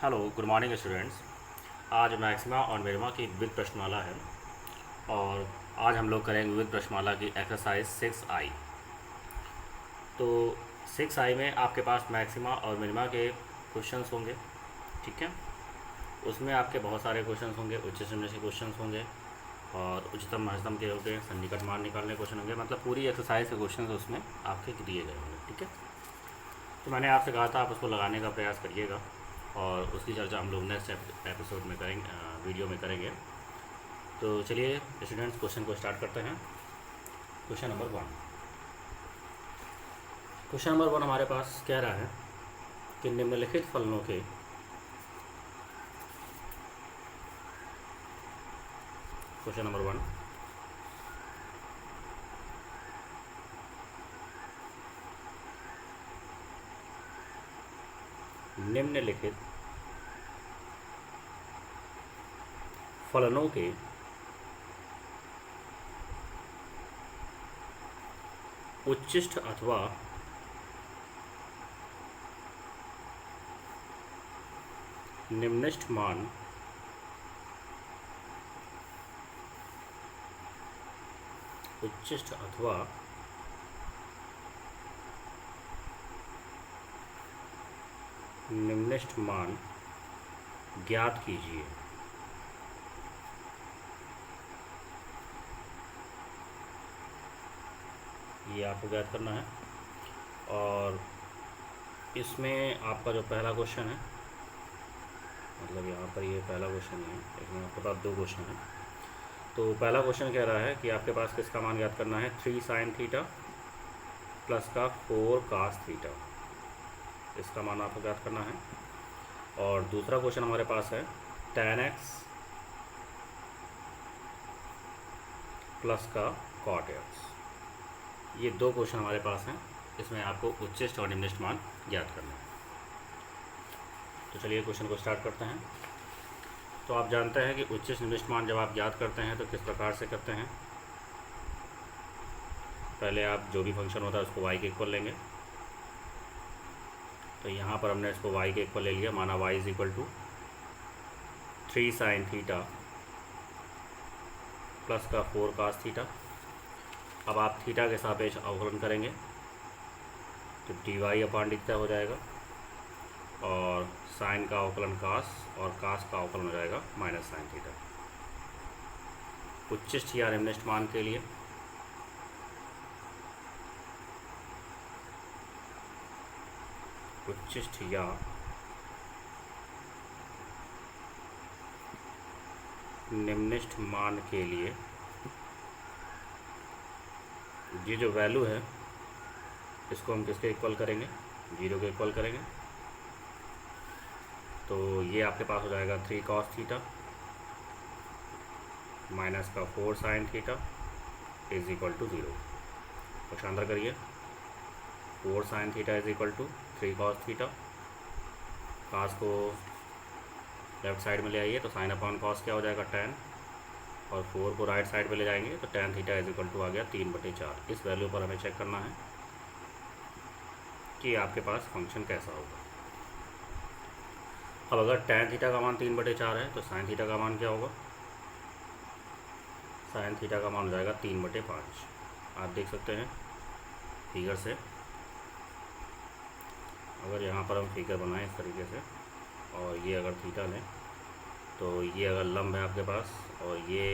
Hello good morning students. आज maxima और minima की विविध प्रश्नमाला है और आज हम लोग करेंगे विविध प्रश्नमाला की एक्सरसाइज 6I। तो 6I में आपके पास मैक्सिमा और मिनिमा के क्वेश्चंस होंगे, ठीक है। उसमें आपके बहुत सारे क्वेश्चंस होंगे, उच्चतम निम्न के क्वेश्चंस होंगे और उच्चतम महत्तम के होंगे, सन्निकट मान निकालने क्वेश्चन होंगे, मतलब पूरी एक्सरसाइज के क्वेश्चन उसमें आपके दिए गए होंगे, ठीक है। तो मैंने आपसे कहा था आप उसको लगाने का प्रयास करिएगा और उसकी चर्चा हम लोग नेक्स्ट एपिसोड में करेंगे, वीडियो में करेंगे। तो चलिए स्टूडेंट्स क्वेश्चन को स्टार्ट करते हैं। Question number 1। क्वेश्चन नंबर 1 हमारे पास कह रहा है कि निम्नलिखित फलनों के क्वेश्चन नंबर 1, निम्नलिखित फलनों के उच्चिष्ट अथवा निम्निष्ठ मान उच्चिष्ट अथवा निम्निष्ठ मान ज्ञात कीजिए। ये आपको ज्ञात करना है और इसमें आपका जो पहला क्वेश्चन है, मतलब यहाँ पर ये पहला क्वेश्चन है, इसमें आपके पास 2 क्वेश्चन है। तो पहला क्वेश्चन कह रहा है कि आपके पास किसका मान ज्ञात करना है, 3 sin थीटा प्लस का 4 cos थीटा, इसका मान आपको ज्ञात करना है। और दूसरा क्वेश्चन हमारे पास है tan x प्लस का cot x। ये 2 क्वेश्चन हमारे पास हैं, इसमें आपको उच्चिष्ट और निम्निष्ठ मान ज्ञात करना है। तो चलिए क्वेश्चन को स्टार्ट करते हैं। तो आप जानते हैं कि उच्चिष्ट निम्निष्ठ मान जब आप ज्ञात करते हैं तो किस प्रकार से करते हैं। पहले आप जो भी फंक्शन होता है उसको y के इक्वल लेंगे। तो यहाँ पर हमने इसको y के इक्वल ले लिया, माना y is equal to 3 sin theta plus का 4 cos थीटा। अब आप थीटा के सापेक्ष अवकलन करेंगे तो dy अपान डी हो जाएगा और साइन का अवकलन कास और कास का अवकलन हो जाएगा माइनस साइन थीटा। उच्चिष्ट या निम्निष्ठ मान के लिए उच्चिष्ट या निम्निष्ठ मान के लिए ये जो वैल्यू है इसको हम किसके इक्वल करेंगे, 0 के इक्वल करेंगे। तो ये आपके पास हो जाएगा 3 cos थीटा माइनस का 4 sin theta is equal to 0। पक्षांतर करिए, 4 sin theta is equal to 3 cos theta. Cos को लेफ्ट साइड में ले आइए तो साइन अपॉन कॉस क्या हो जाएगा tan, और 4 को राइट साइड पे ले जाएंगे तो tan theta is equal to आ गया 3/4। इस वैल्यू पर हमें चेक करना है कि आपके पास फंक्शन कैसा होगा। अब अगर tan थीटा का मान 3/4 है तो साइन थीटा का मान क्या होगा, साइन थीटा का मान हो जाएगा 3/5। आप देख सकते हैं फिगर से, अगर यहाँ पर हम फिगर बनाएं इस तरीके से और ये अगर थीटा लें तो ये अगर लंब है आपके पास और ये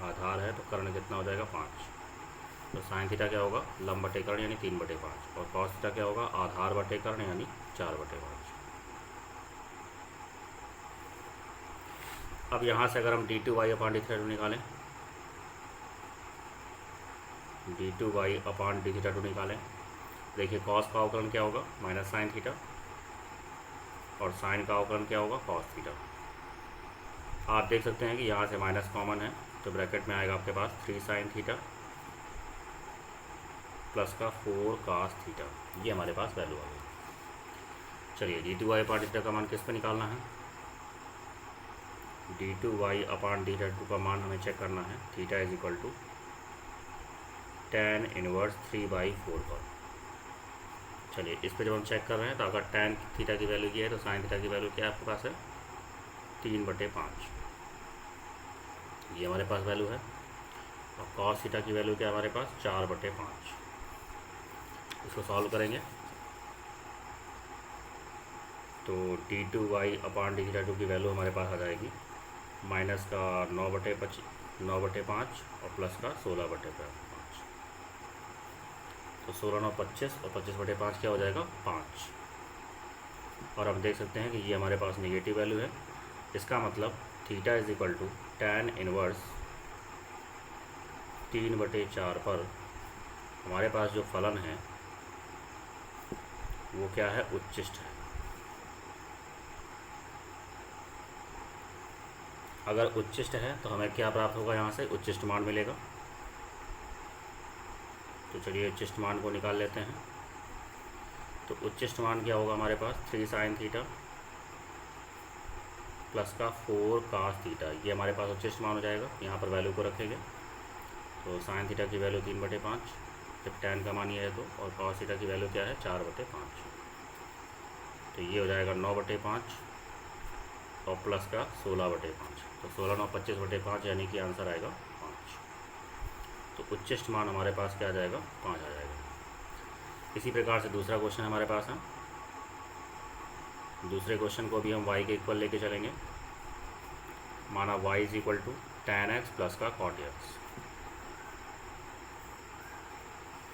आधार है तो कर्ण कितना हो जाएगा 5। तो साइन थीटा क्या होगा, लंब बटे कर्ण यानी 3/5 और कॉस थीटा क्या होगा, आधार बटे कर्ण यानी 4/5। अब यहाँ से अगर हम d2y अपान डी थीटा निकालें, d2y अपान डी थीटा निकालें, देखिए कॉस का अवकलन क्या होगा, माइनस साइन थीटा, और साइन का अवकलन क्या होगा, कॉस थीटा। आप देख सकते हैं कि यहाँ से माइनस कॉमन है तो ब्रैकेट में आएगा आपके पास 3 sin थीटा प्लस का 4 cos थीटा। ये हमारे पास वैल्यू आ गई। चलिए d2y अपान डी थीटा का मान किस पे निकालना है, d2y अपान डी थीटा का मान हमें चेक करना है। Theta is equal to tan inverse 3/4 पर। चलिए इस पर जब हम चेक कर रहे हैं तो अगर tan थीटा की वैल्यू ये है तो साइन थीटा की वैल्यू क्या आपके पास है, 3/5, ये हमारे पास वैल्यू है। और कॉस थीटा की वैल्यू क्या है हमारे पास, 4/5। इसको सॉल्व करेंगे तो d2y/d2 की वैल्यू हमारे पास आ जाएगी माइनस का 9/5 और प्लस का 16/5। तो 16 9 25 और 25/5 क्या हो जाएगा, 5। और हम देख सकते हैं कि ये हमारे पास नेगेटिव वैल्यू है। इसका मतलब theta is equal to tan inverse 3/4 पर हमारे पास जो फलन है वो क्या है, उच्चिष्ट है। अगर उच्चिष्ट है तो हमें क्या प्राप्त होगा, यहाँ से उच्चिष्ट मान मिलेगा। तो चलिए उच्चिष्ट मान को निकाल लेते हैं। तो उच्चिष्ट मान क्या होगा हमारे पास, 3 sin थीटा प्लस का 4 cos थीटा, ये हमारे पास उच्चिष्ट मान हो जाएगा। यहाँ पर वैल्यू को रखेंगे तो sin थीटा की वैल्यू 3/5, जब tan का मान ये है तो, और cos थीटा की वैल्यू क्या है, 4/5। तो ये हो जाएगा 9/5 और प्लस का 16/5। तो 16 9 25/5 यानी कि आंसर आएगा 5। तो उच्चिष्ट मान हमारे पास क्या आ जाएगा, 5 आ जाएगा। इसी प्रकार से दूसरा क्वेश्चन हमारे पास है। दूसरे क्वेश्चन को भी हम y के इक्वल लेके चलेंगे। माना y is equal to tan x plus का cot x।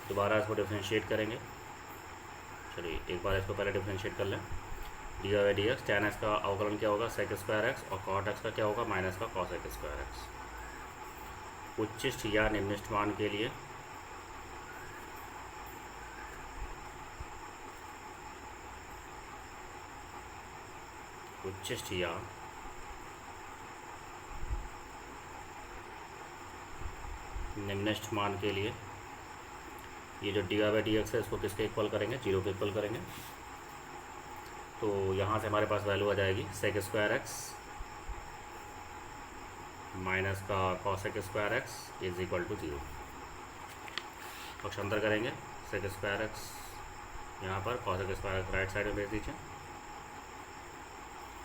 दोबारा इसको डिफ्रेंशिएट करेंगे। चलिए एक बार इसको पहले डिफ्रेंशिएट कर लें। dy/dx tan x का अवकलन क्या होगा, sec² x, और cot x का क्या होगा, माइनस का cos x²। उच्चिष्ट या निम्निष्ठ मान के लिए उच्चिष्ट या निम्निष्ठ मान के लिए ये जो dy/dx है इसको किसके इक्वल करेंगे, 0 के इक्वल करेंगे। तो यहाँ से हमारे पास वैल्यू आ जाएगी sec² x माइनस का cos x² is equal to 0। पक्षांतर करेंगे, sec² x यहाँ पर cos x² राइट साइड में भेज दीजिए।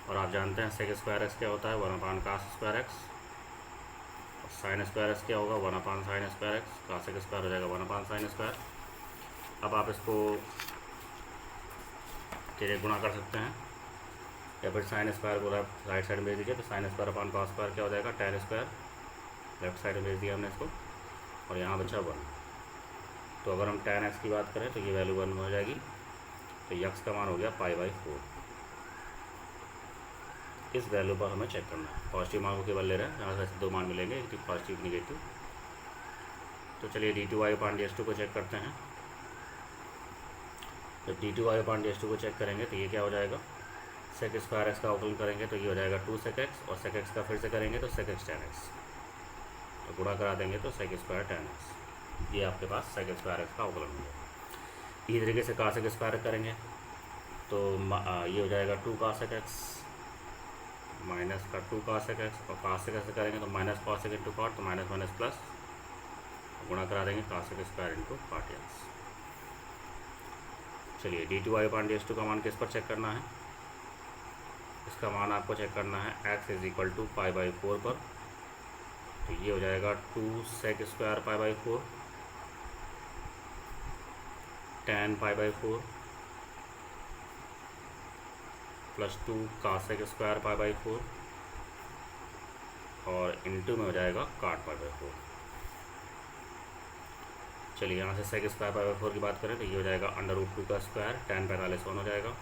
और आप जानते हैं sec² x क्या होता है, 1/cos² x, और sin² x क्या होगा, 1/sin² x। cos x² हो जाएगा 1/sin²। अब आप इसको तेरे गुणा कर सकते हैं, या फिर sin² को राइट साइड में भेज दीजिए। तो sin² क्या हो जाएगा, tan²। लेफ्ट साइड में भेज दिया हमने इसको, और यहाँ बचा 1। तो अगर हम tan x की बात करें तो ये वैल्यू 1 हो जाएगी। तो x का मान हो गया π/4। इस वैल्यू पर हमें चेक करना है। पॉजिटिव मान को केवल ले रहे हैं, यहाँ से 2 मान मिलेंगे, एक पॉजिटिव निगेटिव। तो चलिए d2y/dx2 को चेक करते हैं। जब d2y/dx2 को चेक करेंगे तो ये क्या हो जाएगा, sec² x का अवकलन करेंगे तो ये हो जाएगा 2 sec x, और sec x का फिर से करेंगे तो sec x tan x। तो गुणा करा देंगे तो sec² tan x। ये आपके पास sec² x का अवकलन हो जाएगा। इसी तरीके से cos x² करेंगे तो ये हो जाएगा 2 cos x माइनस का 2 cos x, और cos x करेंगे तो minus cos x into cot, तो माइनस माइनस प्लस, गुणा करा देंगे cos x² into cot x। चलिए d2y/dx2 का मान किस पर चेक करना है, इसका मान आपको चेक करना है x इज इक्वल टू π/4 पर। तो ये हो जाएगा 2 sec² π/4 tan π/4 plus 2 cos x² π/4, और इंटू में हो जाएगा cot π/4। चलिए यहाँ से sec² π/4 की बात करें तो ये हो जाएगा √2 का स्क्वायर, tan 45 1 हो जाएगा।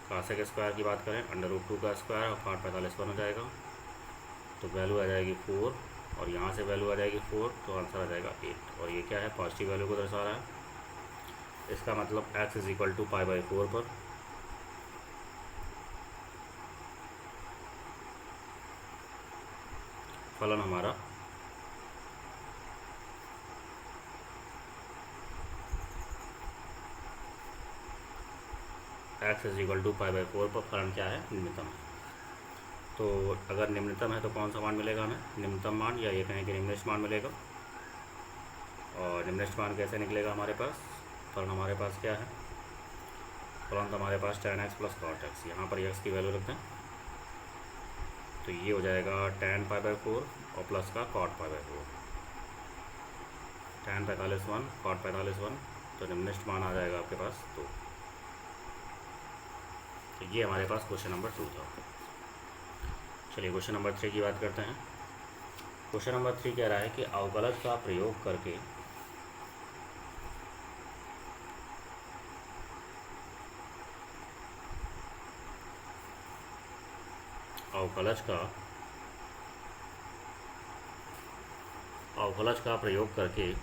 cos x² की बात करें √2 का स्क्वायर, और cot 45 1 हो जाएगा। तो वैल्यू आ जाएगी 4, और यहाँ से वैल्यू आ जाएगी 4, तो आंसर आ जाएगा 8। और ये क्या है, पॉजिटिव वैल्यू को दर्शा रहा है। इसका मतलब x इज इक्वल टू π/4 पर फलन हमारा x इज इक्वल टू π/4 पर फलन क्या है, निम्नतम है। तो अगर निम्नतम है तो कौन सा मान मिलेगा हमें, निम्नतम मान, या ये कहें कि निम्नलिखित मान मिलेगा। और निम्नलिखित मान कैसे निकलेगा हमारे पास, फलन हमारे पास क्या है, फलन तो हमारे पास tan x plus cot x। यहाँ पर x की वैल्यू रखते हैं तो ये हो जाएगा tan π/4 और प्लस का cot π/4। tan 45 1, cot 45 1, तो निम्नलिखित मान आ जाएगा आपके पास तो ये हमारे पास क्वेश्चन नंबर 2 था। चलिए क्वेश्चन नंबर 3 की बात करते हैं। क्वेश्चन नंबर 3 कह रहा है कि अवकलज का प्रयोग करके अवकलज का प्रयोग करके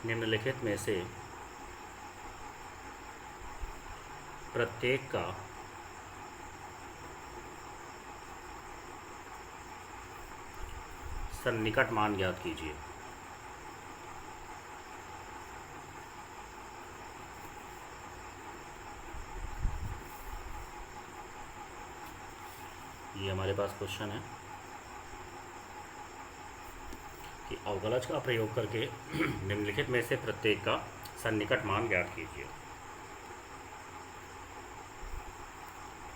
निम्नलिखित में से प्रत्येक का सन्निकट मान ज्ञात कीजिए। ये हमारे पास क्वेश्चन है कि अवकलज का प्रयोग करके निम्नलिखित में से प्रत्येक का सन्निकट मान ज्ञात कीजिए।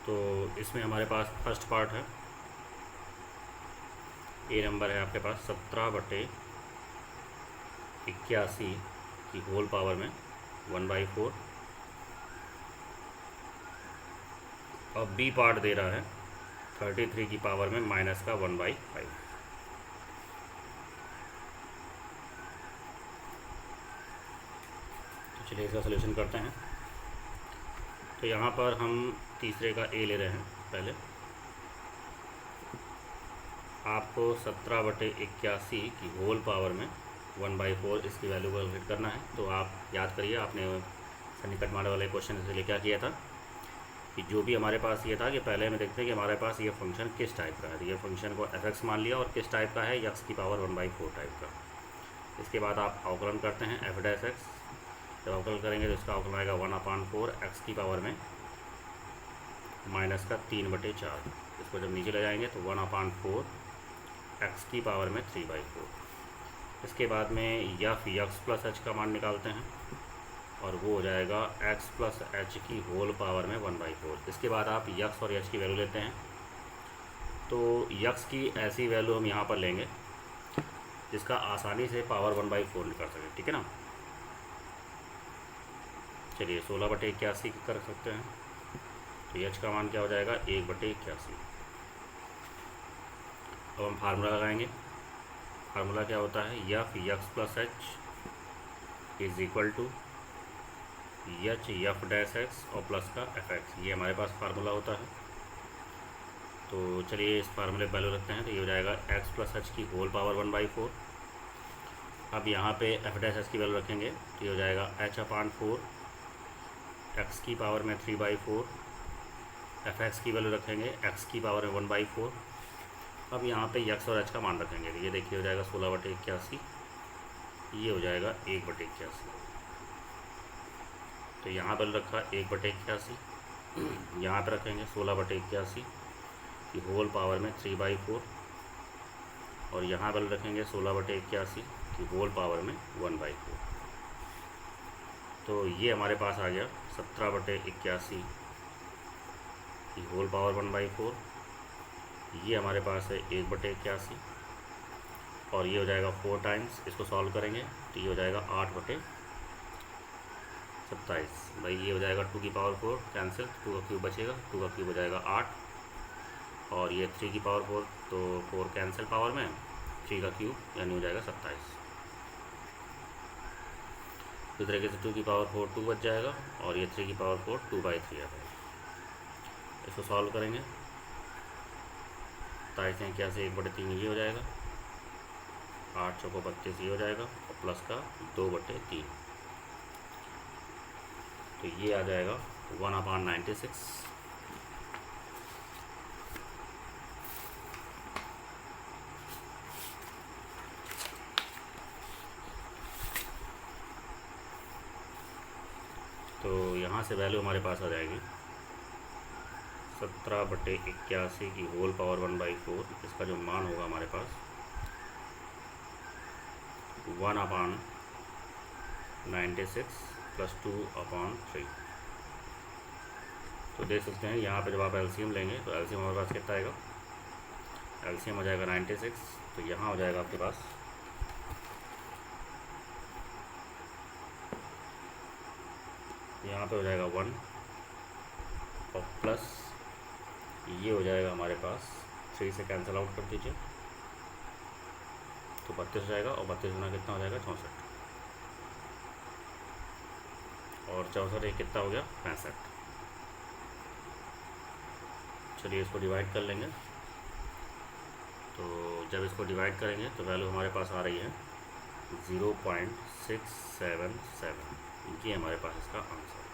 तो इसमें हमारे पास फर्स्ट पार्ट है, ए नंबर है आपके पास 17/81 की होल पावर में 1/4, और बी पार्ट दे रहा है 33 की पावर में माइनस का 1/5। तो चलिए इसका सलूशन करते हैं। तो यहाँ पर हम तीसरे का ए ले रहे हैं। पहले आपको 17/81 की होल पावर में 1/4 इसकी वैल्यू को कैलकुलेट करना है। तो आप याद करिए, आपने सन्निकट मान वाले क्वेश्चन से क्या किया था कि जो भी हमारे पास ये था कि पहले हमें देखते हैं कि हमारे पास ये फंक्शन किस टाइप का है। तो ये फंक्शन को f(x) मान लिया और किस टाइप का है, x की पावर 1/4 टाइप का। इसके बाद आप अवकलन करते हैं f'(x). जब अवकलन करेंगे तो इसका अवकलन आएगा 1/4 x की पावर में माइनस का 3/4। इसको जब नीचे ले जाएंगे तो 1/4 x की पावर में 3/4। इसके बाद में x प्लस h का मान निकालते हैं और वो हो जाएगा x प्लस h की होल पावर में 1/4। इसके बाद आप x और h की वैल्यू लेते हैं। तो x की ऐसी वैल्यू हम यहाँ पर लेंगे जिसका आसानी से पावर 1/4 निकाल सकें, ठीक है ना। चलिए 16/81 कर सकते हैं। तो h का मान क्या हो जाएगा 1/81। अब हम फार्मूला लगाएंगे। फार्मूला क्या होता है, x plus h is equal to f'(x) और प्लस का f(x). ये हमारे पास फार्मूला होता है। तो चलिए इस फार्मूले वैल्यू रखते हैं। तो ये हो जाएगा x प्लस h की होल पावर 1/4। अब यहाँ पे f'(h) की वैल्यू रखेंगे तो ये हो जाएगा h/4 x की पावर में 3/4। f(x) की वैल्यू रखेंगे x की पावर में 1/4। अब यहाँ पे x और h का मान रखेंगे तो ये देखिए हो जाएगा 16/81। ये हो जाएगा 1/81। तो यहाँ पर रखा 1/81, यहाँ पर रखेंगे 16/81 की होल पावर में 3/4 और यहाँ पर रखेंगे 16/81 की होल पावर में 1/4। तो ये हमारे पास आ गया 17/81 की होल पावर 1/4। ये हमारे पास है 1/81 और ये हो जाएगा 4 टाइम्स। इसको सॉल्व करेंगे तो ये हो जाएगा 8/27। भाई ये हो जाएगा 2 की पावर 4 कैंसिल, 2 का क्यूब बचेगा, 2 का क्यूब हो जाएगा 8 और ये 3 की पावर 4 तो 4 कैंसिल पावर में 3 का क्यूब यानी हो जाएगा 27। इस तरीके से 2 की पावर 4 2 बच जाएगा और ये 3 की पावर 4 2/3 आ जाएगा। इसको सॉल्व करेंगे 27 1/3 ये हो जाएगा, 8 चौको 32 ये हो जाएगा और प्लस का 2/3 तो ये आ जाएगा 1/96। तो यहाँ से वैल्यू हमारे पास आ जाएगी 17/81 की होल पावर 1/4, इसका जो मान होगा हमारे पास 1/96 + 2/3। तो देख सकते हैं यहाँ पे जब आप एलसीएम लेंगे तो एलसीएम हमारे पास कितना आएगा, एलसीएम हो जाएगा 96, तो यहाँ हो जाएगा आपके पास यहाँ पे हो जाएगा 1 और प्लस ये हो जाएगा हमारे पास 3 से कैंसिल आउट कर दीजिए तो 32 हो जाएगा, और 32 गुना कितना हो जाएगा 64, और 64 एक कितना हो गया 65। चलिए इसको डिवाइड कर लेंगे। तो जब इसको डिवाइड करेंगे तो वैल्यू हमारे पास आ रही है 0.677, ये हमारे पास इसका आंसर।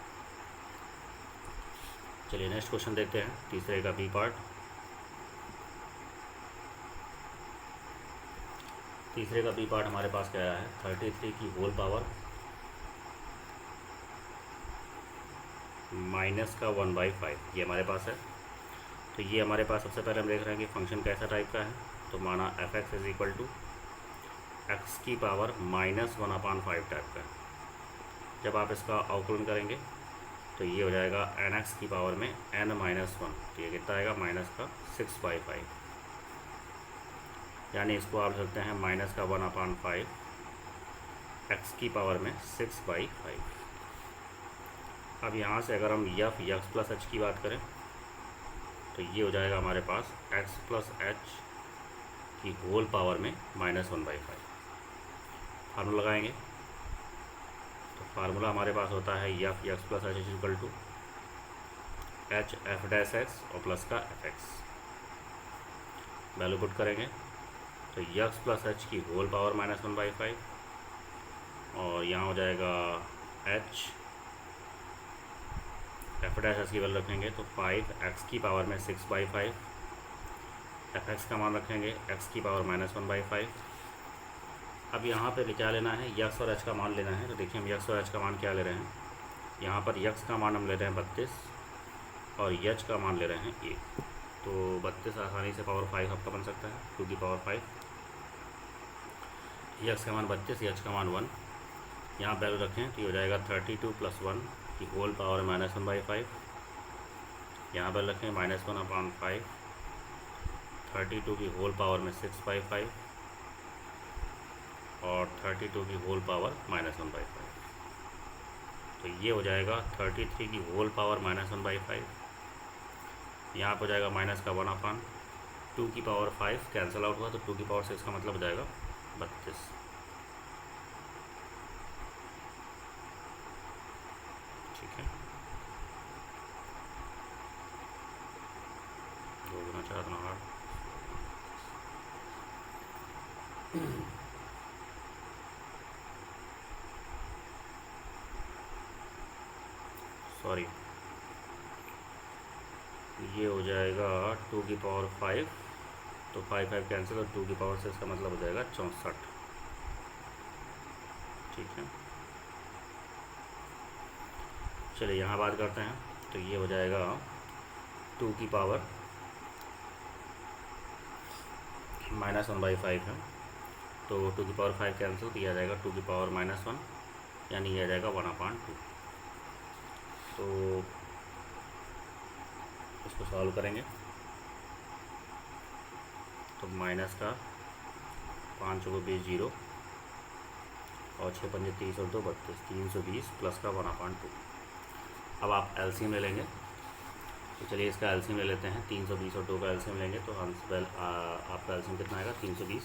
चलिए नेक्स्ट क्वेश्चन देखते हैं, तीसरे का बी पार्ट। तीसरे का बी पार्ट हमारे पास क्या आया है, 33 की होल पावर माइनस का 1/5, ये हमारे पास है। तो ये हमारे पास सबसे पहले हम देख रहे हैं कि फंक्शन कैसा टाइप का है। तो माना f(x) = x की पावर -1/5 टाइप का है। जब आप इसका अवकलन करेंगे तो ये हो जाएगा nx की पावर में n-1, तो ये कितना आएगा -6/5, यानी इसको आप लिख सकते हैं -1/5 x की पावर में 6/5। अब यहाँ से अगर हम f x + h की बात करें तो ये हो जाएगा हमारे पास x + h की होल पावर में -1/5। फार्मूला लगाएंगे तो फार्मूला हमारे पास होता है f x + h = h f'(x) और प्लस का fx। वैल्यू पुट करेंगे तो x + h की होल पावर -1/5, और यहाँ हो जाएगा h f'(x) की वैल्यू रखेंगे तो 5x की पावर में 6/5, fx का मान रखेंगे x की पावर -1/5। अब यहाँ पे क्या लेना है, x और h का मान लेना है। तो देखिए हम x और h का मान क्या ले रहे हैं, यहाँ पर x का मान हम ले रहे हैं 32 और h का मान ले रहे हैं 1। तो 32 आसानी से पावर 5 आपका बन सकता है, 2 की पावर 5। x का मान 32, h का मान 1, यहाँ वैल्यू रखें तो ये हो जाएगा 32 + 1 की होल पावर -1/5। यहाँ पर रखें -1/5, 32 की होल पावर में 6/5 और 32 की होल पावर -1/5। तो ये हो जाएगा 33 की होल पावर -1/5, यहाँ पर हो जाएगा माइनस का 1/2 की पावर 5 कैंसिल आउट हुआ तो 2 की पावर 6 का मतलब हो जाएगा 32। ठीक है, 2 गुना 4 गुना 8। सॉरी, ये हो जाएगा 2 की पावर 5, तो 5 कैंसिल और 2 की पावर 6 का मतलब हो जाएगा 64। ठीक है, चलिए यहाँ बात करते हैं। तो ये हो जाएगा 2 की पावर -1/5 है, तो 2 की पावर 5 कैंसिल तो आ जाएगा 2 की पावर -1, यानी ये आ जाएगा 1/2। तो इसको सॉल्व करेंगे तो माइनस का 5 को 20 0 और 6 पंजे 30 और 2 32, 320 प्लस का 1/2। अब आप एलसीएम ले लेंगे तो चलिए इसका एलसीएम ले लेते हैं। 320 और 2 का एलसीएम लेंगे तो आपका एलसीएम कितना आएगा 320।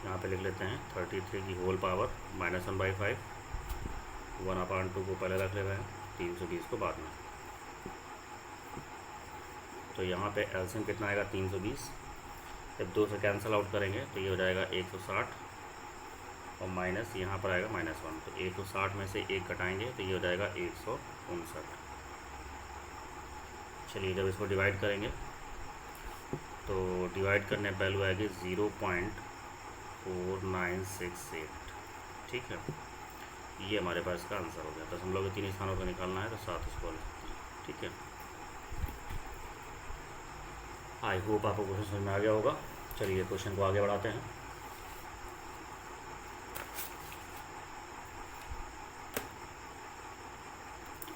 यहाँ पे लिख लेते हैं 33 की होल पावर -1/5, 1/2 को पहले रख ले रहे हैं, 320 को बाद में। तो यहाँ पे एलसीएम कितना आएगा 320। जब 2 से कैंसिल आउट करेंगे तो ये हो जाएगा 160 और माइनस यहाँ पर आएगा -1, तो 160 में से 1 घटाएंगे तो ये हो जाएगा 159। चलिए जब इसको डिवाइड करेंगे तो डिवाइड करने वैल्यू आएगी 0.4968। ठीक है, ये हमारे पास इसका आंसर हो गया। दशमलव के 3 स्थानों पर निकालना है तो 7 इसको। ठीक है। आई होप आपको क्वेश्चन समझ में आ गया होगा। चलिए क्वेश्चन को आगे बढ़ाते हैं।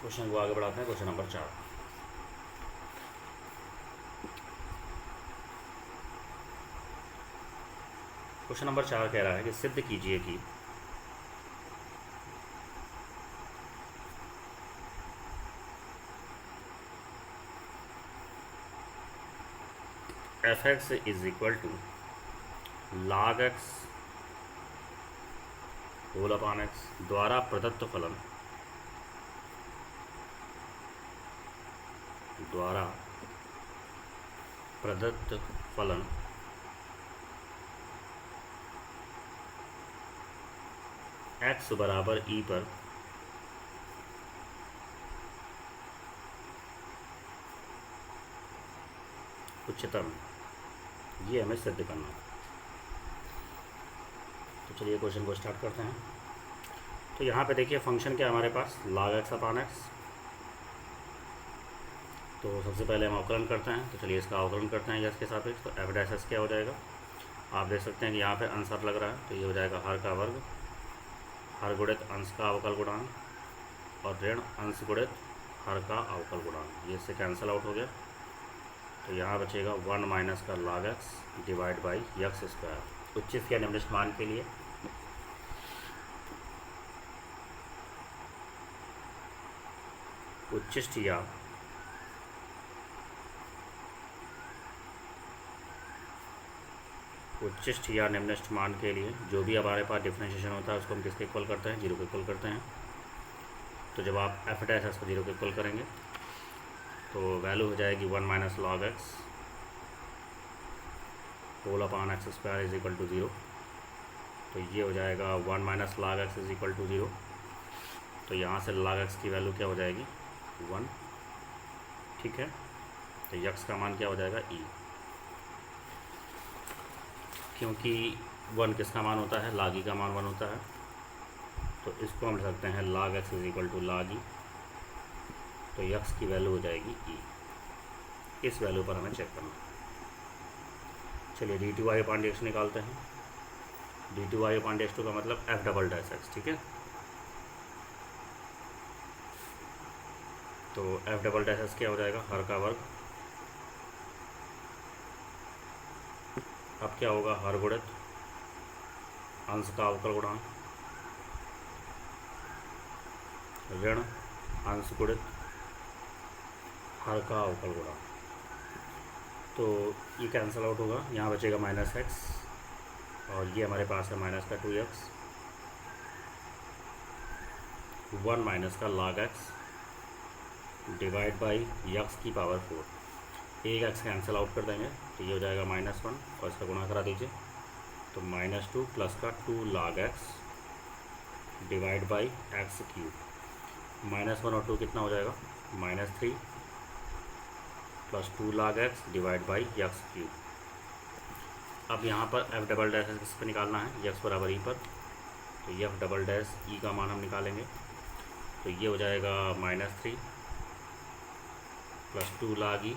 Question number 4। क्वेश्चन नंबर 4 कह रहा है कि सिद्ध कीजिए कि f x is equal to log x whole upon x द्वारा प्रदत्त फलन x बराबर e पर उच्चतम, ये हमें सिद्ध करना है। तो चलिए क्वेश्चन को स्टार्ट करते हैं। तो यहाँ पे देखिए फंक्शन क्या है हमारे पास, log x अपॉन x। तो सबसे पहले हम अवकलन करते हैं। तो चलिए इसका अवकलन करते हैं यस के सापेक्ष। तो एफ डैश एस क्या हो जाएगा, आप देख सकते हैं कि यहाँ पे आंसर लग रहा है। तो ये हो जाएगा हर का वर्ग, हर गुणित अंश का अवकल गुणांक और ऋण अंश गुणित हर का अवकल गुणांक, ये इससे कैंसिल आउट हो गया। तो यहाँ बचेगा 1 माइनस का log x divide by x square उच्चिष्ट या निम्नलिखित मान के लिए। उच्चिष्ट या निम्नलिखित मान के लिए जो भी हमारे पास डिफरेंशिएशन होता है उसको हम किसके इक्वल करते हैं, 0 के इक्वल करते हैं। तो जब आप एफ डैश एस को 0 के इक्वल करेंगे तो वैल्यू हो जाएगी 1 minus log x whole upon x square is equal to 0। तो ये हो जाएगा 1 minus log x is equal to 0। तो यहाँ से log x की वैल्यू क्या हो जाएगी, 1। ठीक है, तो यक्स का मान क्या हो जाएगा, e। क्योंकि 1 किसका मान होता है, log e का मान 1 होता है। तो इसको हम लिख सकते हैं log x is equal to log e। तो यक्स की वैल्यू हो जाएगी e। इस वैल्यू पर हमें चेक करना है। चलिए d t y upon d x निकालते हैं। D t y upon d x two का मतलब एफ डबल डैश एक्स। ठीक है, तो एफ डबल डैश एक्स क्या हो जाएगा, हर का वर्ग। अब क्या होगा, हर गुणित अंश का अवकल गुणांक ऋण अंश गुणित हर का अवकल गुणांक। तो ये कैंसिल आउट होगा, यहाँ बचेगा माइनस एक्स और ये हमारे पास है माइनस का 2x। 1 माइनस का log x divide by x की पावर 4। एक एक्स कैंसिल आउट कर देंगे तो ये हो जाएगा -1 और इसका गुणा करा दीजिए। तो -2 प्लस का 2 log x divide by x cube. -1 और 2 कितना हो जाएगा, -3 plus 2 log x divide by x cube. अब यहाँ पर एफ डबल डैश किस पर निकालना है, यक्स बराबर ई पर। तो एफ डबल डैश ई का मान हम निकालेंगे। तो ये हो जाएगा -3 प्लस 2 log ई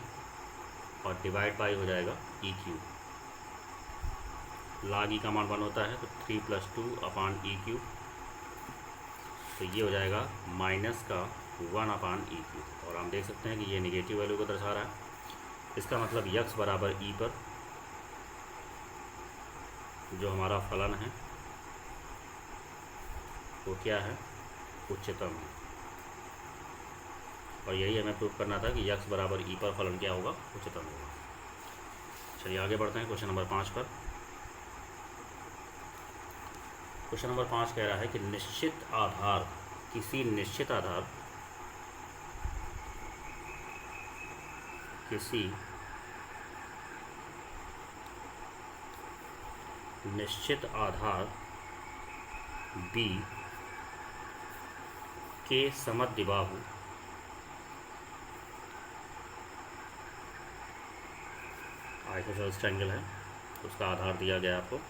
और डिवाइड बाई हो जाएगा ई क्यूब। log ई का मान 1 होता है तो 3 प्लस 2 अपॉन ई क्यूब। तो ये हो जाएगा माइनस का 1 अपॉन ई क्यूब। और हम देख सकते हैं कि ये निगेटिव वैल्यू को दर्शा रहा है। इसका मतलब यक्स बराबर ई पर जो हमारा फलन है वो क्या है, उच्चतम है। और यही हमें प्रूव करना था कि यक्स बराबर ई पर फलन क्या होगा, उच्चतम होगा। चलिए आगे बढ़ते हैं क्वेश्चन नंबर 5 पर। क्वेश्चन नंबर 5 कह रहा है कि निश्चित आधार, किसी निश्चित आधार B के समद्विबाहु आइसोसेलेस ट्रायंगल है, उसका आधार दिया गया आपको।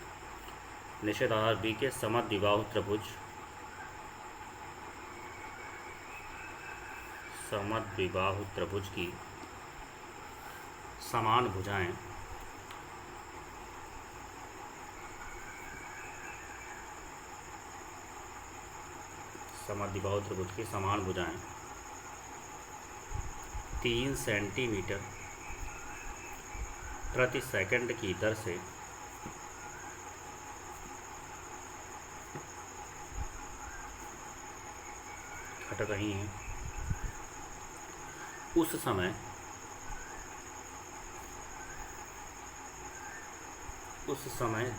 निश्चित आधार B के समद्विबाहु त्रिभुज की समान भुजाएं समद्विबाहु त्रिभुज की समान भुजाएं 3 सेंटीमीटर प्रति सेकंड की दर से घट रही हैं, उस समय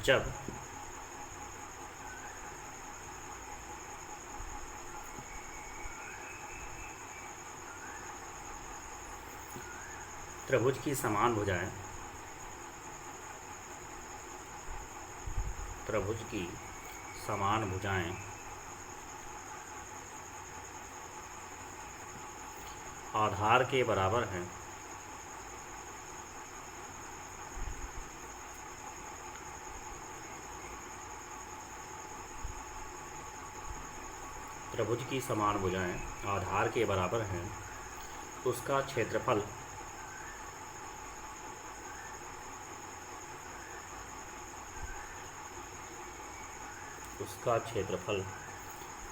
जब त्रिभुज की समान भुजाएं आधार के बराबर हैं त्रिभुज की समान भुजाएं आधार के बराबर हैं, उसका क्षेत्रफल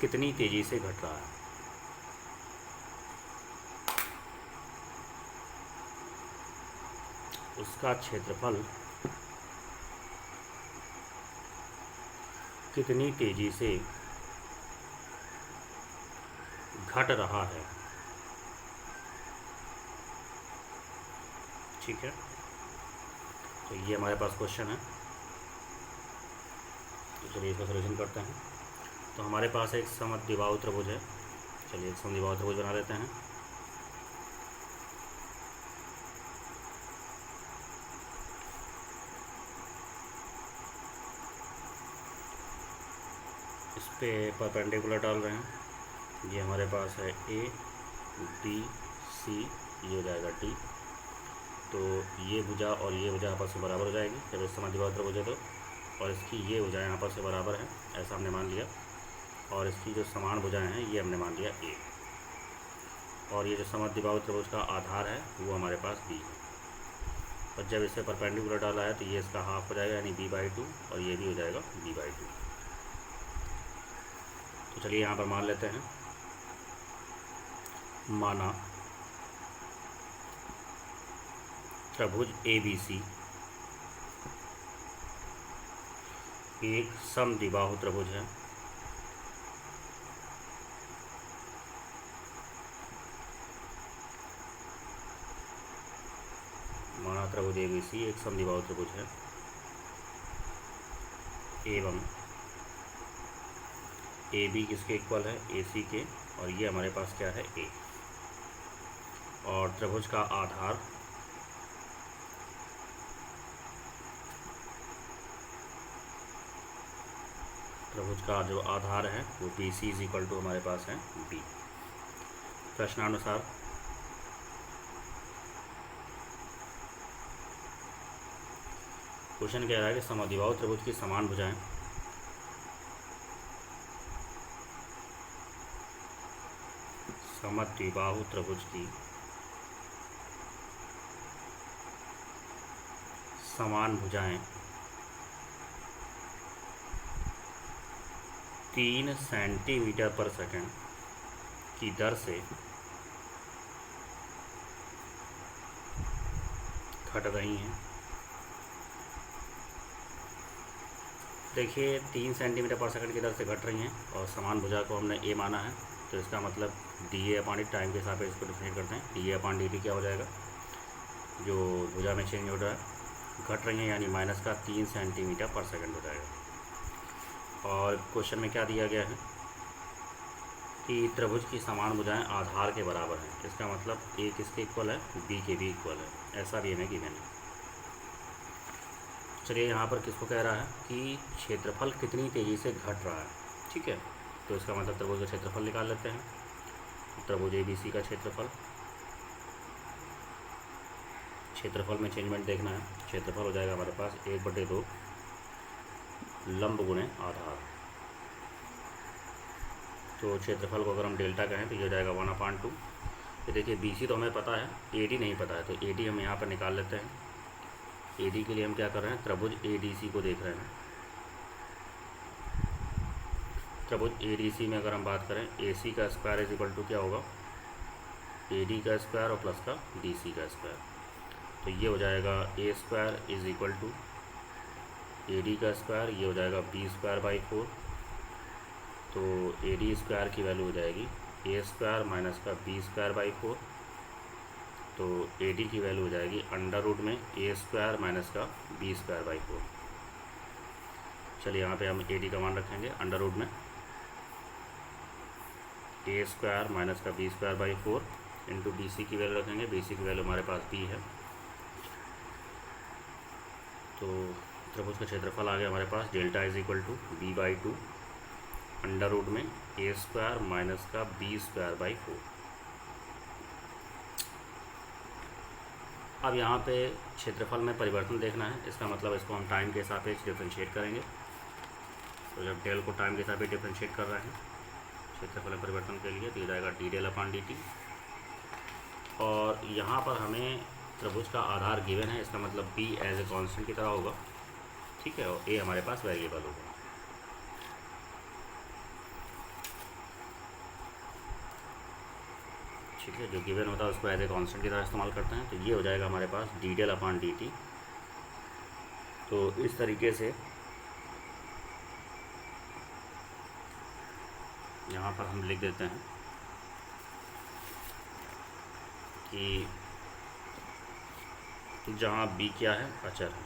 कितनी तेजी से घट रहा है। उसका क्षेत्रफल कितनी तेजी से घट रहा है। ठीक है, तो ये हमारे पास क्वेश्चन है। तो चलिए इसका सॉल्यूशन करते हैं। तो हमारे पास एक समद्विबाहु त्रिभुज है। चलिए एक समद्विबाहु त्रिभुज बना लेते हैं। इस पे परपेंडिकुलर डाल रहे हैं। ये हमारे पास है ए बी सी, ये हो जाएगा डी। तो ये भुजा और ये भुजा आपस में बराबर हो जाएगी जब इस समद्विबाहु त्रिभुज है तो, और इसकी ये भुजाएं आपस में बराबर हैं, ऐसा हमने मान लिया। और इसकी जो समान भुजाएं हैं ये हमने मान लिया ए। और ये जो समद्विबाहु त्रिभुज का आधार है वो हमारे पास बी है। और जब इसे परपेंडिकुलर डाला है तो ये इसका हाफ हो जाएगा, यानी b/2, और ये भी हो जाएगा b/2। तो चलिए यहाँ पर मान लेते हैं। माना त्रिभुज ABC एक समद्विबाहु त्रिभुज है। माना त्रिभुज ABC एक समद्विबाहु त्रिभुज है एवं AB किसके इक्वल है, AC के, और ये हमारे पास क्या है A। और त्रिभुज का आधार जो आधार है वो BC = हमारे पास है B। प्रश्नानुसार क्वेश्चन कह रहा है कि समद्विबाहु त्रिभुज की समान भुजाएं समद्विबाहु त्रिभुज की समान भुजाएं 3 सेंटीमीटर/सेकंड की दर से घट रही हैं। देखिए 3 सेंटीमीटर/सेकंड की दर से घट रही हैं और समान भुजा को हमने ए माना है, तो इसका मतलब dA/dt टाइम के हिसाब से इसको डिफाइन करते हैं। dA/dt क्या हो जाएगा, जो भुजा में चेंज हो रहा है, घट रही हैं यानी माइनस का 3 सेंटीमीटर/सेकंड हो जाएगा। और क्वेश्चन में क्या दिया गया है कि त्रिभुज की समान भुजाएं आधार के बराबर हैं। इसका मतलब ए किसके इक्वल है, बी के भी इक्वल है, ऐसा भी हमें गिवन है। चलिए यहाँ पर किसको कह रहा है कि क्षेत्रफल कितनी तेज़ी से घट रहा है। ठीक है, तो इसका मतलब त्रिभुज का क्षेत्रफल निकाल लेते हैं। त्रिभुज ABC का क्षेत्रफल में चेंजमेंट देखना है। क्षेत्रफल हो जाएगा हमारे पास 1/2 लंब गुणे आधार। तो क्षेत्रफल को अगर हम डेल्टा कहें तो ये हो जाएगा 1/2 ये देखिए BC तो हमें पता है, AD नहीं पता है, तो AD हम यहाँ पर निकाल लेते हैं। AD के लिए हम क्या कर रहे हैं, त्रिभुज ADC को देख रहे हैं। त्रिभुज ADC में अगर हम बात करें, AC का स्क्वायर इज इक्वल टू क्या होगा, AD का स्क्वायर और प्लस का DC का स्क्वायर। तो ये हो जाएगा A square is equal to AD का स्क्वायर, ये हो जाएगा B स्क्वायर बाई 4। तो AD स्क्वायर की वैल्यू हो जाएगी A स्क्वायर माइनस का B स्क्वायर बाई 4। तो AD की वैल्यू हो जाएगी अंडर रूट में A स्क्वायर माइनस का B स्क्वायर बाई 4। चलिए यहाँ पे हम AD का मान रखेंगे अंडर रूट में A स्क्वायर माइनस का B square by 4 into BC की वैल्यू रखेंगे। BC की वैल्यू हमारे पास B है। तो त्रिभुज का क्षेत्रफल आ गया हमारे पास delta is equal to B/2 under root में A स्क्वायर माइनस का B स्क्वायर बाई 4। अब यहाँ पे क्षेत्रफल में परिवर्तन देखना है, इसका मतलब इसको हम टाइम के सापेक्ष डिफरेंशिएट करेंगे। तो जब डेल को टाइम के सापेक्ष डिफरेंशिएट कर रहे हैं क्षेत्रफल में परिवर्तन के लिए, तो ये जाएगा d/dt। और यहाँ पर हमें त्रिभुज का आधार गिवन है, इसका मतलब B एज ए कांस्टेंट की तरह होगा, ठीक है, और A हमारे पास वेरिएबल होगा। ठीक है, जो गिवन होता है उसको एज ए कांस्टेंट की तरह इस्तेमाल करते हैं। तो ये हो जाएगा हमारे पास d/dt। तो इस तरीके से यहाँ पर हम लिख देते हैं कि जहाँ B क्या है, अचर है,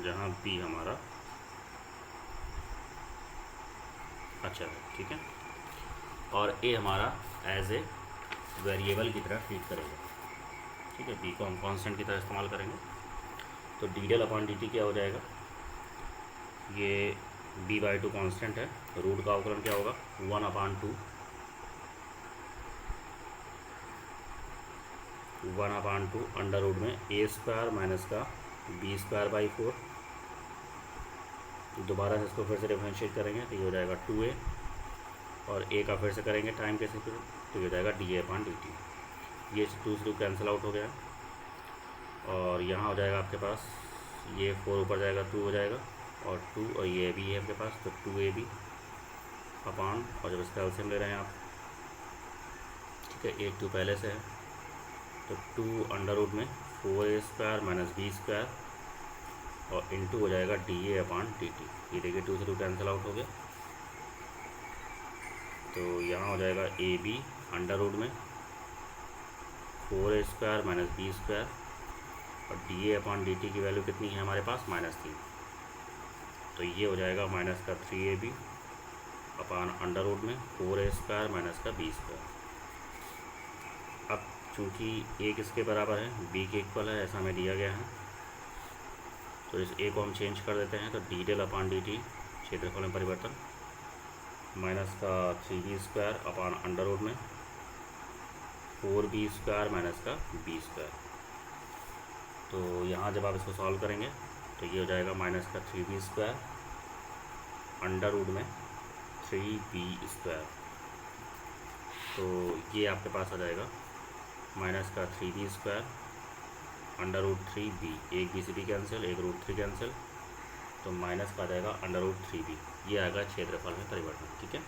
जहाँ B हमारा अचर है, ठीक है, और A हमारा एज ए वेरिएबल की तरह ट्रीट करेगा, ठीक है। B को हम कांस्टेंट की तरह इस्तेमाल करेंगे। तो d/dt क्या हो जाएगा, ये B/2 कांस्टेंट है, रूट का अवकलन क्या होगा 1/2 अंडर रूट में A स्क्वायर माइनस का B स्क्वायर बाई 4। दोबारा से इसको फिर से डिफरेंशिएट करेंगे तो ये हो जाएगा 2A, और A का फिर से करेंगे टाइम के साथ तो ये हो जाएगा dA/dt। ये 2 से 2 कैंसिल आउट हो गया, और यहाँ हो जाएगा आपके पास ये 4 ऊपर जाएगा 2 हो जाएगा, और 2 और ये भी है आपके पास, तो 2AB अपान, और जब इसका एलसीएम ले रहे हैं आप, ठीक है, 1 2 पहले से है, तो 2 अंडर रूट में 4A square minus B square और इंटू हो जाएगा dA/dt। ये देखिए 2 से 2 कैंसिल आउट हो गया, तो यहाँ हो जाएगा AB अंडर रूट में 4A square minus B square, और dA/dt की वैल्यू कितनी है हमारे पास, -3। तो ये हो जाएगा माइनस का 3AB अपान अंडर रूट में 4A स्क्वायर माइनस का B स्क्वायर। अब चूँकि A किसके बराबर है, B के इक्वल है, ऐसा हमें दिया गया है, तो इस A को हम चेंज कर देते हैं। तो d/dt क्षेत्रफल में परिवर्तन माइनस का 3B square upon under root में 4B स्क्वायर माइनस का B स्क्वायर। तो यहाँ जब आप इसको सॉल्व करेंगे तो ये हो जाएगा माइनस का 3B स्क्वायर अंडर रूट में 3B स्क्वायर। तो ये आपके पास आ जाएगा माइनस का 3B square under root 3B, एक B से B कैंसिल, एक रूट 3 कैंसिल, तो माइनस का आ जाएगा अंडर रूट 3B। ये आएगा क्षेत्रफल में परिवर्तन, ठीक है।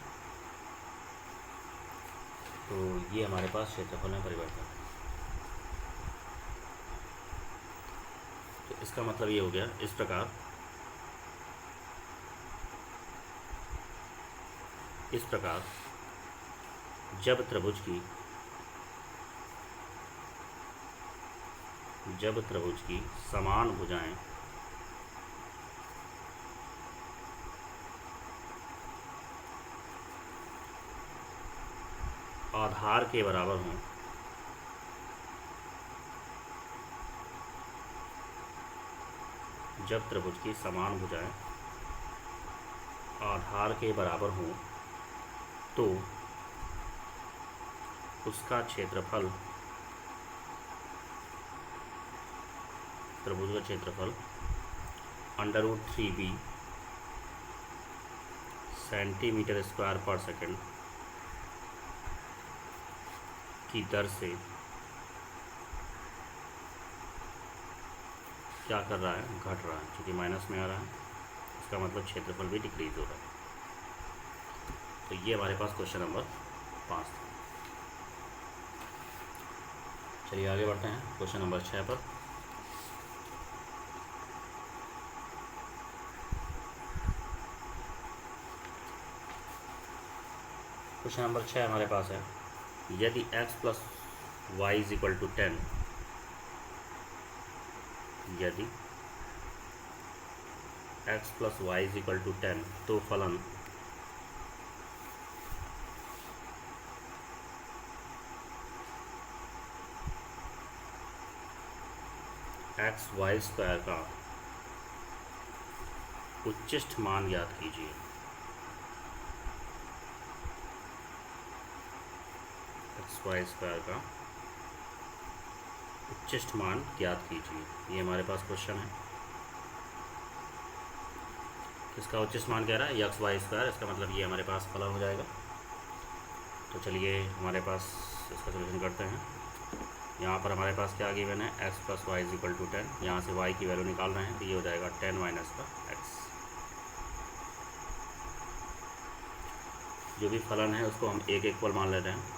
तो ये हमारे पास क्षेत्रफल में परिवर्तन है। तो इसका मतलब ये हो गया, इस प्रकार जब त्रिभुज की समान भुजाएं आधार के बराबर हों, जब त्रिभुज की समान भुजाएं आधार के बराबर हों तो उसका क्षेत्रफल, त्रिभुज का क्षेत्रफल under root 3B centimetre square पर सेकंड की दर से क्या कर रहा है, घट रहा है, क्योंकि माइनस में आ रहा है, इसका मतलब क्षेत्रफल भी डिक्रीज हो रहा है। तो ये हमारे पास क्वेश्चन नंबर 5 था। चलिए आगे बढ़ते हैं क्वेश्चन नंबर 6 पर। क्वेश्चन नंबर 6 हमारे पास है, यदि x plus y is equal to 10, यदि x plus y is equal to 10, तो फलन एक्स वाई स्क्वायर का उच्चिष्ट मान ज्ञात कीजिए। एक्स वाई स्क्वायर का उच्चिष्ट मान ज्ञात कीजिए, ये हमारे पास क्वेश्चन है। इसका उच्चिष्ट मान कह रहा है एक्स वाई स्क्वायर, इसका मतलब ये हमारे पास फलन हो जाएगा। तो चलिए हमारे पास इसका सोल्यूशन करते हैं। यहाँ पर हमारे पास क्या गिवन है, x plus y is equal to 10, यहाँ से वाई की वैल्यू निकाल रहे हैं, तो ये हो जाएगा 10 माइनस का एक्स। जो भी फलन है उसको हम एक इक्वल मान लेते हैं।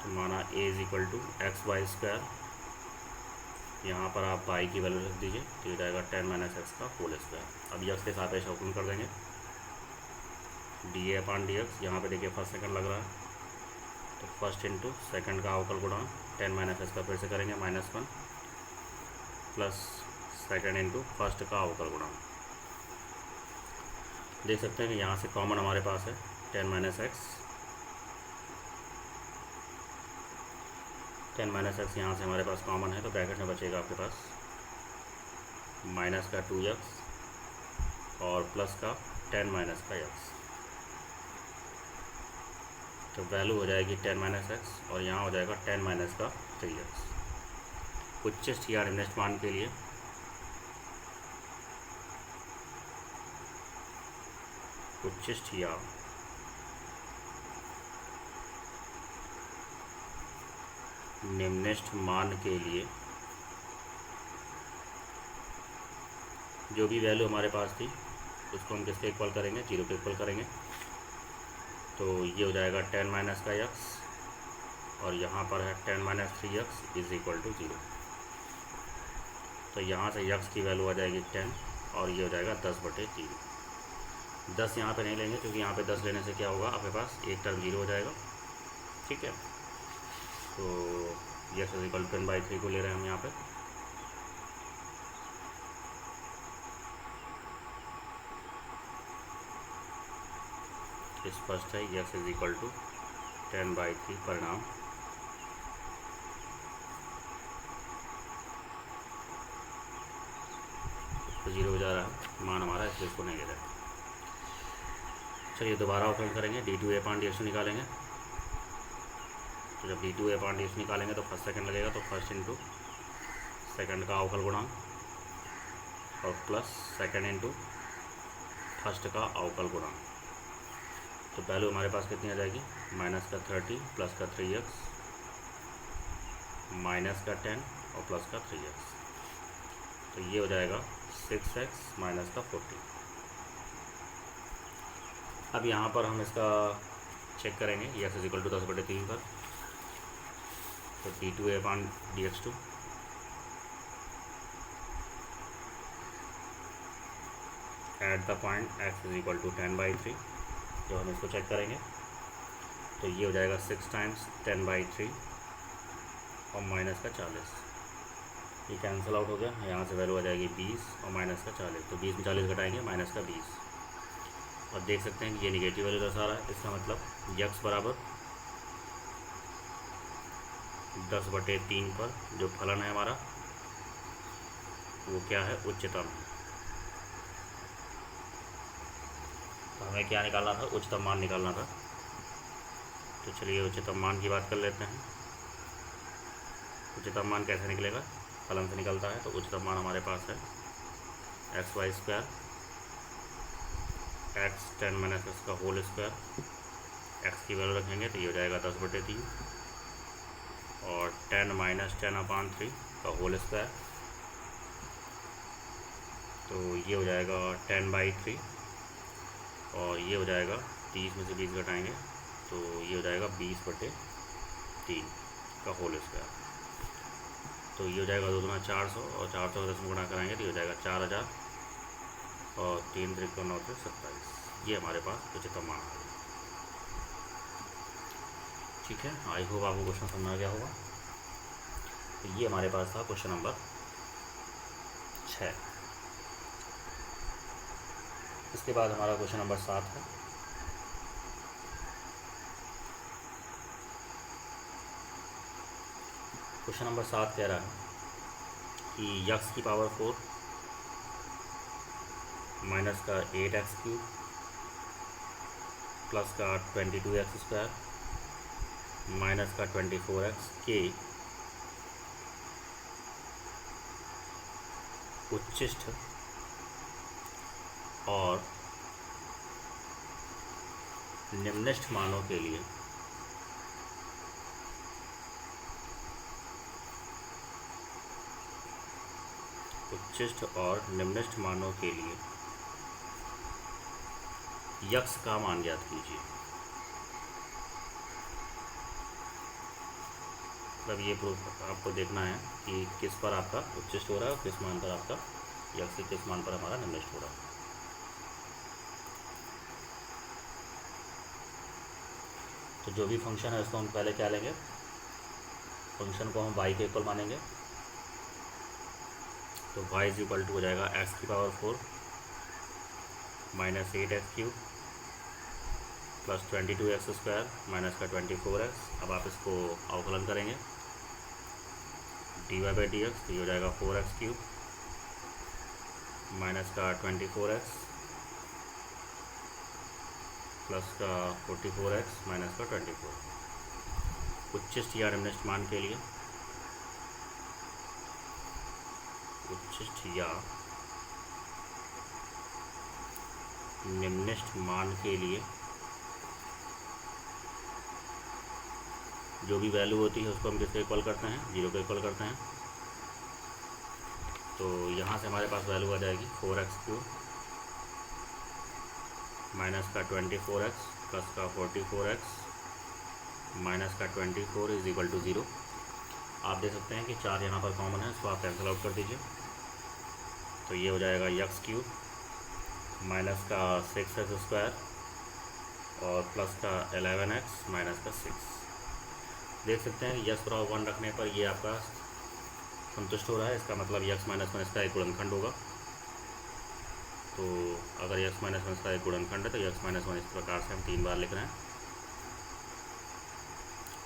तो माना A is equal to x y square, यहाँ पर आप वाई की वैल्यू रख दीजिए, तो ये जाएगा 10 माइनस एक्स का होल स्क्वायर। अब यक्स के सापेक्ष अवकलन कर देंगे, D A upon d x. यहाँ पर देखिए फर्स्ट सेकंड लग रहा है, तो फर्स्ट इंटू सेकंड का अवकल गुणा 10 माइनस एक्स का फिर से करेंगे -1 प्लस सेकंड इंटू फर्स्ट का अवकल गुणा। देख सकते हैं कि यहाँ से कॉमन हमारे पास है 10 माइनस एक्स, 10 माइनस एक्स यहाँ से हमारे पास कॉमन है, तो ब्रैकेट में बचेगा आपके पास माइनस का 2x और प्लस का 10 माइनस का x। तो वैल्यू हो जाएगी 10 माइनस एक्स और यहाँ हो जाएगा 10 माइनस का 3x। उच्चिष्ट या निम्नलिखित मान के लिए उच्चिष्ट या निम्नलिखित मान के लिए जो भी वैल्यू हमारे पास थी उसको हम किसके इक्वल करेंगे, 0 के इक्वल करेंगे। तो ये हो जाएगा 10 माइनस का x और यहाँ पर है 10 minus 3x is equal to 0। तो यहाँ से x की वैल्यू आ जाएगी 10 और ये हो जाएगा 10/3। 10 यहाँ पे नहीं लेंगे क्योंकि यहाँ पे 10 लेने से क्या होगा, आपके पास एक टर्म 0 हो जाएगा, ठीक है। तो x इज इक्वल टू 10/3 को ले रहे हैं हम यहाँ पे। स्पष्ट है x इज इक्वल टू 10/3 परिणाम तो 0 हो जा रहा है मान हमारा, इसलिए इसको नहीं ले रहे। चलिए दोबारा अवकलन करेंगे, d2 अपॉन dx निकालेंगे। तो जब d2 अपॉन dx निकालेंगे तो फर्स्ट सेकंड लगेगा, तो फर्स्ट इंटू सेकंड का अवकल गुणांक और प्लस सेकंड इंटू फर्स्ट का अवकल गुणांक। तो वैल्यू हमारे पास कितनी आ जाएगी, माइनस का 30 प्लस का 3x माइनस का 10 और प्लस का 3x। तो ये हो जाएगा 6x माइनस का 40। अब यहाँ पर हम इसका चेक करेंगे, x इज इक्वल टू 10/3 पर। तो d2 upon dx2 at the point x is equal to 10/3, जो हम इसको चेक करेंगे तो ये हो जाएगा 6 टाइम्स 10/3 और माइनस का 40। ये कैंसिल आउट हो गया, यहाँ से वैल्यू आ जाएगी 20 और माइनस का 40। तो 20 में 40 घटाएंगे, माइनस का 20। और देख सकते हैं कि ये निगेटिव वैल्यू दर्शा रहा है, इसका मतलब x बराबर 10/3 पर जो फलन है हमारा वो क्या है, उच्चतम है। तो हमें क्या निकालना था, उच्चतम मान निकालना था। तो चलिए उच्चतम मान की बात कर लेते हैं। उच्चतम मान कैसे निकलेगा, फलन से निकलता है। तो उच्चतम मान हमारे पास है x y square x 10 minus x का होल स्क्वायर एक्स की वैल्यू रखेंगे तो ये हो जाएगा 10/3 और 10 - 10/3 का होल स्क्वायर, तो ये हो जाएगा 10/3 और ये हो जाएगा 30 में से 20 घटाएंगे तो ये हो जाएगा 20/3 का होल स्क्वायर। तो ये हो जाएगा 2 दूना 400 और 400 का 10 में गुणा कराएंगे तो ये हो जाएगा 4000 और 3 3 को 9 से 27। ये हमारे पास उच्चतम मान आ गया। ठीक है, आई होप आपको क्वेश्चन समझ आ गया होगा। तो ये हमारे पास था क्वेश्चन नंबर 6। इसके बाद हमारा क्वेश्चन नंबर 7 है। क्वेश्चन नंबर 7 कह रहा है कि यक्स की पावर 4 माइनस का 8x³ प्लस का 22x² माइनस का 24x के उच्चिष्ट और निम्निष्ठ मानों के लिए उच्चिष्ट और निम्निष्ठ मानों के लिए यक्स का मान ज्ञात कीजिए। मतलब ये प्रूफ आपको देखना है कि किस पर आपका उच्चिष्ट हो रहा है और किस मान पर आपका यक्स से किस मान पर हमारा निम्निष्ठ हो रहा है। तो जो भी फंक्शन है उसको हम पहले क्या लेंगे, फंक्शन को हम y के इक्वल मानेंगे। तो y इज इक्वल टू हो जाएगा x की power 4 minus 8x³ plus 22x² minus का 24x। अब आप इसको अवकलन करेंगे dy/dx, तो ये हो जाएगा 4x³ माइनस का 24x प्लस का 44x माइनस का 24। उच्चिष्ट या निम्निष्ठ मान के लिए, उच्चिष्ट या निम्निष्ठ मान के लिए जो भी वैल्यू होती है उसको हम किसके इक्वल करते हैं, 0 के इक्वल करते हैं। तो यहाँ से हमारे पास वैल्यू आ जाएगी 4x³ माइनस का 24x प्लस का 44x माइनस का 24 इज इक्वल टू 0। आप देख सकते हैं कि 4 यहाँ पर कॉमन है, इसको आप कैंसिल आउट कर दीजिए। तो ये हो जाएगा x³ माइनस का 6x² और प्लस का 11x माइनस का 6। देख सकते हैं कि यक्स बराबर 1 रखने पर ये आपका संतुष्ट हो रहा है। इसका मतलब यक्स माइनस 1 इसका एक गुणनखंड होगा। तो अगर यक्स माइनस 1 इसका एक गुणनखंड है तो यक्स माइनस 1 इस प्रकार से हम 3 बार लिख रहे हैं।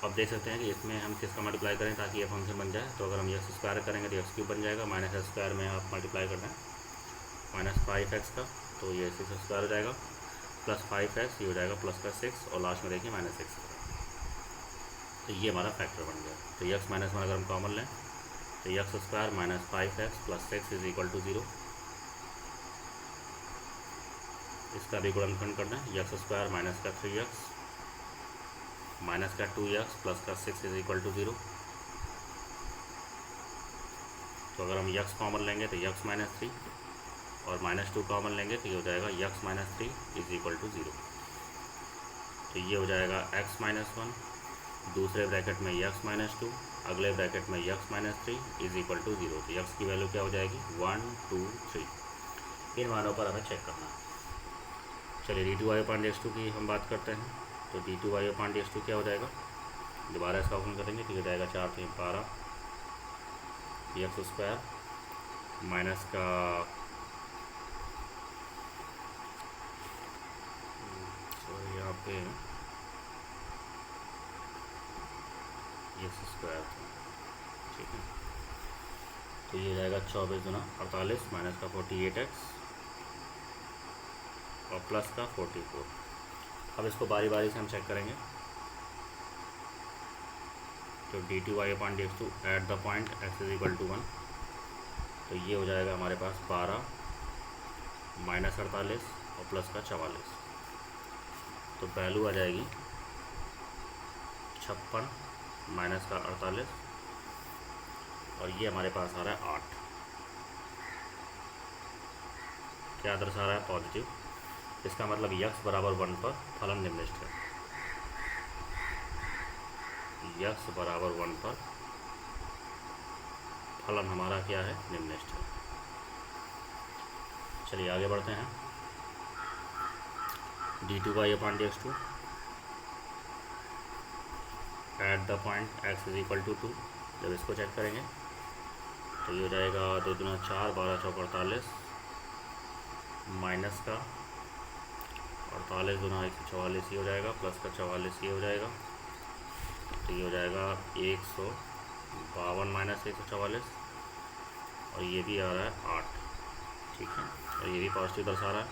अब देख सकते हैं कि इसमें हम किसका मल्टीप्लाई करें ताकि ये फंक्शन बन जाए। तो अगर हम यक्स स्क्वायर करेंगे तो x³ बन जाएगा, माइनस x² में आप मल्टीप्लाई कर दें माइनस 5x का, तो ये 6x² हो जाएगा प्लस 5x, ये हो जाएगा प्लस का 6 और लास्ट में देखिए माइनस 6। तो ये हमारा फैक्टर बन गया। तो यक्स माइनस 1 अगर हम कॉमन लें तो x² minus 5x plus 6 is equal to 0। इसका भी गुणनखंड कर दें, x² माइनस का 3x माइनस का 2x प्लस का 6 इज इक्वल टू 0। तो अगर हम x कॉमन लेंगे तो x माइनस 3 और माइनस 2 कॉमन लेंगे तो ये हो जाएगा x minus 3 is equal to 0। तो ये हो जाएगा x माइनस 1, दूसरे ब्रैकेट में x माइनस 2, अगले ब्रैकेट में x minus 3 is equal to 0। तो x की वैल्यू क्या हो जाएगी 1 2 3। इन मानों पर हमें चेक करना है। चलिए d2y/dx2 की हम बात करते हैं। तो d2y/dx2 क्या हो जाएगा, दोबारा इसका ऑप्शन करेंगे तो ये हो जाएगा 4 3 12 x² माइनस का यहाँ पे x² ठीक है। तो ये जाएगा 24 गुना 48 माइनस का 48x और प्लस का 44। अब इसको बारी बारी से हम चेक करेंगे। तो d2y/dx2 at the point x is equal to 1, तो ये हो जाएगा हमारे पास 12 माइनस 48 और प्लस का 44। तो वैल्यू आ जाएगी 56 माइनस का 48 और ये हमारे पास आ रहा है 8। क्या दर्शा रहा है? पॉजिटिव। इसका मतलब यक्स बराबर 1 पर फलन निम्नलिखित है। यक्स बराबर 1 पर फलन हमारा क्या है? निम्नलिखित है। चलिए आगे बढ़ते हैं। d2y/dx2 at the point x is equal to 2। जब इसको चेक करेंगे तो ये हो जाएगा 2 दूना 4 12 चौक 48 माइनस का 48 दूना 144 ये हो जाएगा, प्लस का 44 ये हो जाएगा, तो ये हो जाएगा 152 माइनस 144 और ये भी आ रहा है 8। ठीक है, और ये भी पॉजिटिव दर्शा रहा है।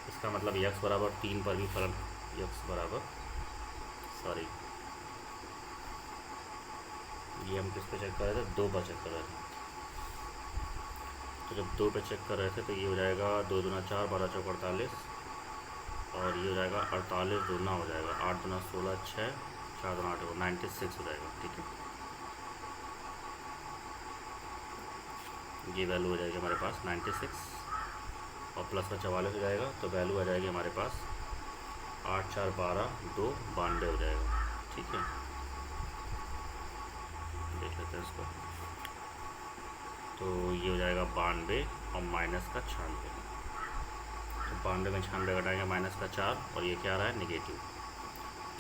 इसका मतलब यक्स बराबर 3 पर भी फलन यक्स बराबर ये हम किस पे चेक कर रहे थे? 2 पर चेक कर रहे थे। तो जब 2 पे चेक कर रहे थे तो ये हो जाएगा 2 दूना 4 12 चौक 48 और ये हो जाएगा 48 दूना हो जाएगा 8 दूना 16 6 4 दूना 8 96 हो जाएगा। ठीक है, ये वैल्यू हो जाएगी हमारे पास 96 और प्लस का 44 हो जाएगा, तो वैल्यू आ जाएगी हमारे पास 8 4 12 2 92 हो जाएगा। ठीक है, देख लेते हैं इसको। तो ये हो जाएगा 92 और माइनस का 96। तो 92 में 96 घटाएंगे माइनस का 4 और ये क्या आ रहा है? नेगेटिव।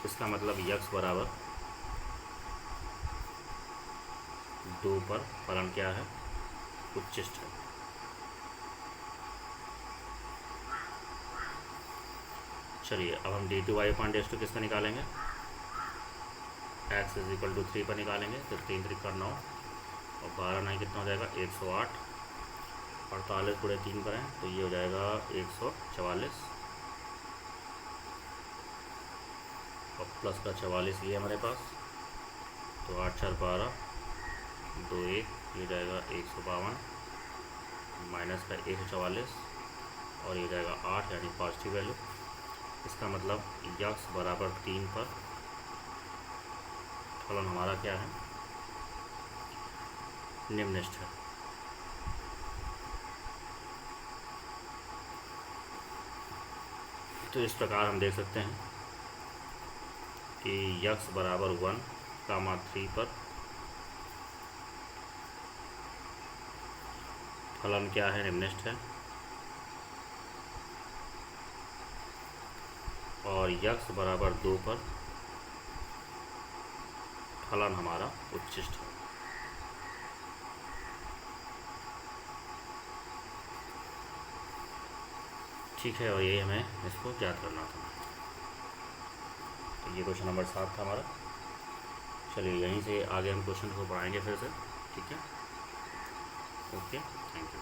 इसका मतलब यक्स बराबर 2 पर फलन क्या है? उच्चिष्ट है। चलिए अब हम d2y/dx2 किस पर निकालेंगे? x इज इक्वल टू 3 पर निकालेंगे। तो 3 3 का 9 और 12 9 कितना हो जाएगा? 108। 48 गुणे 3 करें तो ये हो जाएगा 144 और प्लस का 44 ये है हमारे पास, तो 8 4 12 2 1 ये हो जाएगा 152 माइनस का 144 और ये हो जाएगा 8 यानी पॉजिटिव वैल्यू। इसका मतलब यक्स बराबर 3 पर फलन हमारा क्या है? निम्नलिखित है। तो इस प्रकार हम देख सकते हैं कि यक्स बराबर 1, 3 पर फलन क्या है? निम्नलिखित है। और यक्स बराबर 2 पर फलन हमारा उच्चिष्ट है। ठीक है, और ये हमें इसको ज्ञात करना था। तो ये क्वेश्चन नंबर 7 था हमारा। चलिए यहीं से आगे हम क्वेश्चन को पढ़ाएंगे फिर से। ठीक है, ओके, थैंक यू।